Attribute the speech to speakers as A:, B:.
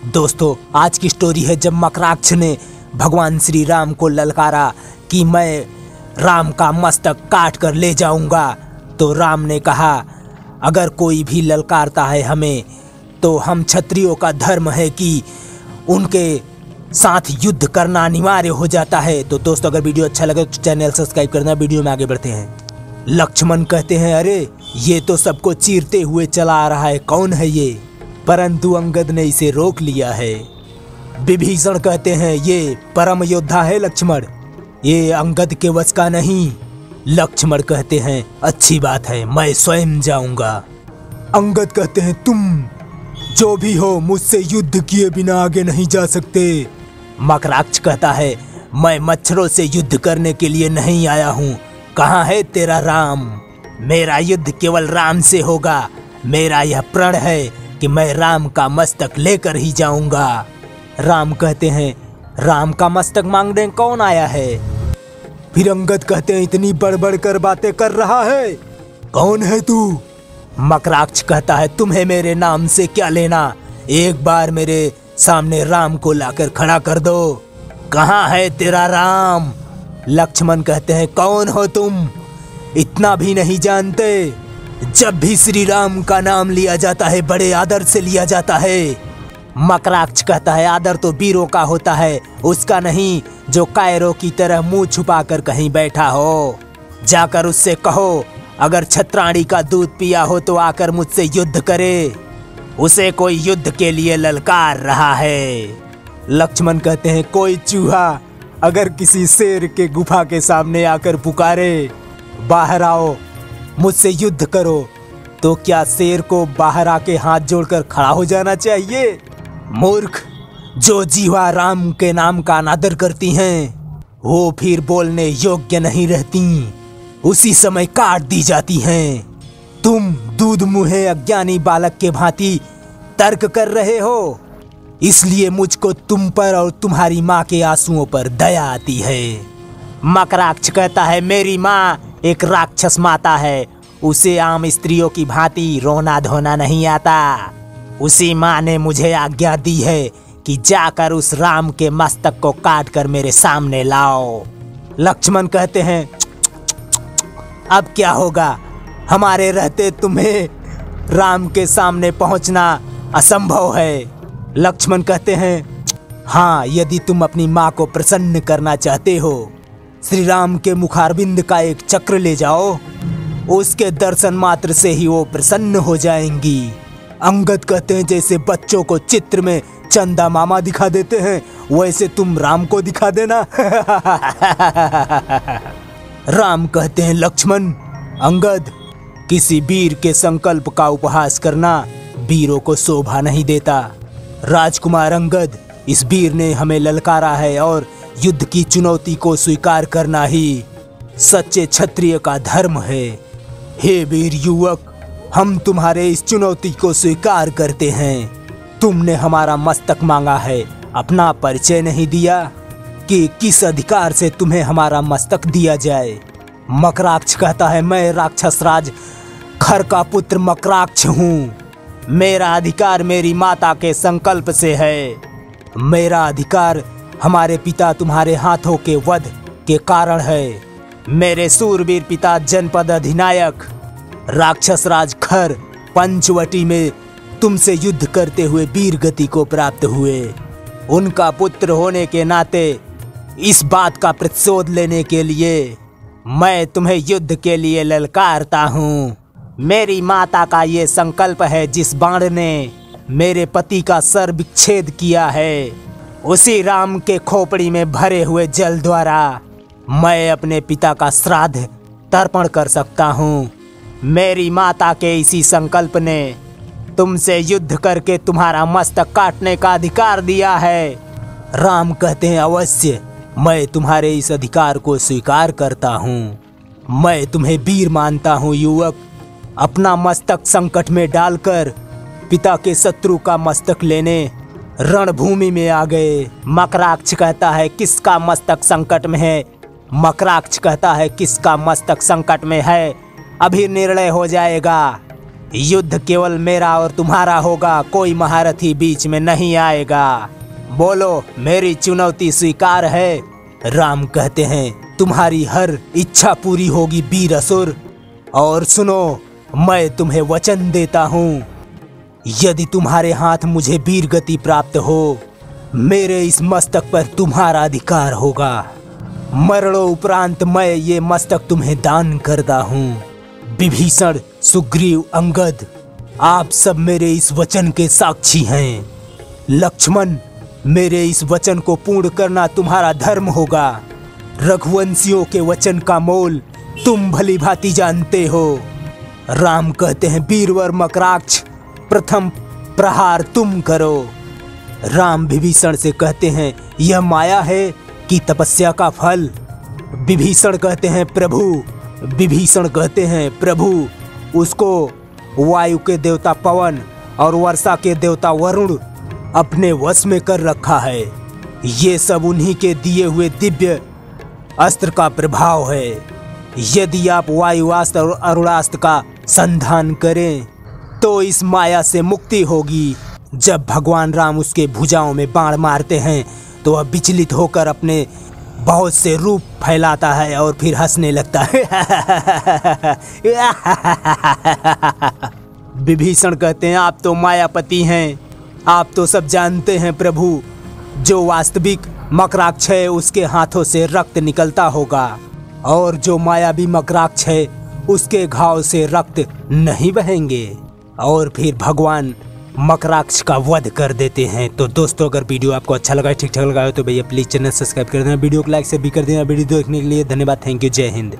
A: दोस्तों आज की स्टोरी है जब मकराक्ष ने भगवान श्री राम को ललकारा कि मैं राम का मस्तक काट कर ले जाऊंगा। तो राम ने कहा अगर कोई भी ललकारता है हमें तो हम क्षत्रियों का धर्म है कि उनके साथ युद्ध करना अनिवार्य हो जाता है। तो दोस्तों अगर वीडियो अच्छा लगे तो चैनल सब्सक्राइब करना। वीडियो में आगे बढ़ते हैं। लक्ष्मण कहते हैं अरे ये तो सबको चीरते हुए चला आ रहा है, कौन है ये? परंतु अंगद ने इसे रोक लिया है। विभीषण कहते हैं ये परम योद्धा है लक्ष्मण, ये अंगद के वश का नहीं। लक्ष्मण कहते हैं अच्छी बात है, मैं स्वयं जाऊंगा। अंगद कहते हैं तुम जो भी हो मुझसे युद्ध किए बिना आगे नहीं जा सकते। मकराक्ष कहता है मैं मच्छरों से युद्ध करने के लिए नहीं आया हूँ, कहाँ है तेरा राम? मेरा युद्ध केवल राम से होगा। मेरा यह प्रण है कि मैं राम का मस्तक लेकर ही जाऊंगा। राम कहते हैं राम का मस्तक मांगने कौन आया है? फिर अंगद कहते हैं इतनी बढ़ कर बातें कर रहा है, कौन है तू? मकराक्ष कहता है तुम्हें मेरे नाम से क्या लेना, एक बार मेरे सामने राम को लाकर खड़ा कर दो। कहाँ है तेरा राम? लक्ष्मण कहते हैं कौन हो तुम, इतना भी नहीं जानते? जब भी श्री राम का नाम लिया जाता है बड़े आदर से लिया जाता है। मकराक्ष कहता है आदर तो वीरों का होता है, उसका नहीं जो कायरों की तरह मुंह छुपाकर कहीं बैठा हो। जाकर उससे कहो अगर छत्राणी का दूध पिया हो तो आकर मुझसे युद्ध करे, उसे कोई युद्ध के लिए ललकार रहा है। लक्ष्मण कहते हैं कोई चूहा अगर किसी शेर के गुफा के सामने आकर पुकारे बाहर आओ मुझसे युद्ध करो, तो क्या शेर को बाहर आके हाथ जोड़कर खड़ा हो जाना चाहिए? मूर्ख, जो जीवा राम के नाम का अनादर करती हैं वो फिर बोलने योग्य नहीं रहती, उसी समय काट दी जाती हैं। तुम दूध मुहे अज्ञानी बालक के भांति तर्क कर रहे हो, इसलिए मुझको तुम पर और तुम्हारी माँ के आंसुओं पर दया आती है। मकराक्ष कहता है मेरी माँ एक राक्षस माता है, उसे आम स्त्रियों की भांति रोना धोना नहीं आता। उसी माँ ने मुझे आज्ञा दी है कि जाकर उस राम के मस्तक को काट कर मेरे सामने लाओ। लक्ष्मण कहते हैं अब क्या होगा, हमारे रहते तुम्हें राम के सामने पहुंचना असंभव है। लक्ष्मण कहते हैं हाँ, यदि तुम अपनी माँ को प्रसन्न करना चाहते हो श्री राम के मुखारबिंद का एक चक्र ले जाओ, उसके दर्शन मात्र से ही वो प्रसन्न हो जाएंगी। अंगद कहते हैं जैसे बच्चों को चित्र में चंदा मामा दिखा देते हैं वैसे तुम राम को दिखा देना। राम कहते हैं लक्ष्मण अंगद, किसी वीर के संकल्प का उपहास करना वीरों को शोभा नहीं देता। राजकुमार अंगद, इस वीर ने हमें ललकारा है और युद्ध की चुनौती को स्वीकार करना ही सच्चे क्षत्रिय का धर्म है। हे वीर युवक, हम तुम्हारे इस चुनौती को स्वीकार करते हैं। तुमने हमारा मस्तक मांगा है, अपना परिचय नहीं दिया कि किस अधिकार से तुम्हें हमारा मस्तक दिया जाए। मकराक्ष कहता है मैं राक्षस राज खर का पुत्र मकराक्ष हूँ, मेरा अधिकार मेरी माता के संकल्प से है। मेरा अधिकार हमारे पिता तुम्हारे हाथों के वध के कारण है। मेरे सूरवीर पिता जनपद अधिनायक राक्षस राज खर पंचवटी में तुमसे युद्ध करते हुए वीर गति को प्राप्त हुए। उनका पुत्र होने के नाते इस बात का प्रतिशोध लेने के लिए मैं तुम्हें युद्ध के लिए ललकारता हूँ। मेरी माता का ये संकल्प है, जिस बाण ने मेरे पति का सर विच्छेद किया है उसी राम के खोपड़ी में भरे हुए जल द्वारा मैं अपने पिता का श्राद्ध तर्पण कर सकता हूँ। मेरी माता के इसी संकल्प ने तुमसे युद्ध करके तुम्हारा मस्तक काटने का अधिकार दिया है। राम कहते हैं अवश्य, मैं तुम्हारे इस अधिकार को स्वीकार करता हूँ। मैं तुम्हें वीर मानता हूँ युवक। अपना मस्तक संकट में डालकर पिता के शत्रु का मस्तक लेने रणभूमि में आ गए। मकराक्ष कहता है किसका मस्तक संकट में है? मकराक्ष कहता है किसका मस्तक संकट में है अभी निर्णय हो जाएगा। युद्ध केवल मेरा और तुम्हारा होगा, कोई महारथी बीच में नहीं आएगा। बोलो, मेरी चुनौती स्वीकार है? राम कहते हैं, तुम्हारी हर इच्छा पूरी होगी वीर असुर। और सुनो, मैं तुम्हें वचन देता हूँ, यदि तुम्हारे हाथ मुझे वीर गति प्राप्त हो, मेरे इस मस्तक पर तुम्हारा अधिकार होगा। मरणोपरांत मैं ये मस्तक तुम्हें दान करता हूँ। विभीषण, सुग्रीव, अंगद, आप सब मेरे इस वचन के साक्षी हैं। लक्ष्मण, मेरे इस वचन को पूर्ण करना तुम्हारा धर्म होगा। रघुवंशियों के वचन का मोल तुम भली भांति जानते हो। राम कहते हैं, वीरवर मकराक्ष, प्रथम प्रहार तुम करो। राम विभीषण से कहते हैं, यह माया है कि तपस्या का फल? विभीषण कहते हैं, प्रभु, उसको वायु के देवता पवन और वर्षा के देवता वरुण अपने वश में कर रखा है। ये सब उन्हीं के दिए हुए दिव्य अस्त्र का प्रभाव है। यदि आप वायुअस्त्र और अरुणास्त्र का संधान करें तो इस माया से मुक्ति होगी। जब भगवान राम उसके भुजाओं में बाण मारते हैं तो वह विचलित होकर अपने बहुत से रूप फैलाता है और फिर हंसने लगता है। विभीषण कहते हैं, आप तो मायापति हैं, आप तो सब जानते हैं प्रभु। जो वास्तविक मकराक्ष है उसके हाथों से रक्त निकलता होगा, और जो मायावी मकराक्ष है उसके घाव से रक्त नहीं बहेंगे। और फिर भगवान मकराक्ष का वध कर देते हैं। तो दोस्तों, अगर वीडियो आपको अच्छा लगा, ठीक ठाक लगा हो तो भैया प्लीज़ चैनल सब्सक्राइब कर देना, वीडियो को लाइक से भी कर देना। वीडियो देखने के लिए धन्यवाद। Thank you. जय हिंद।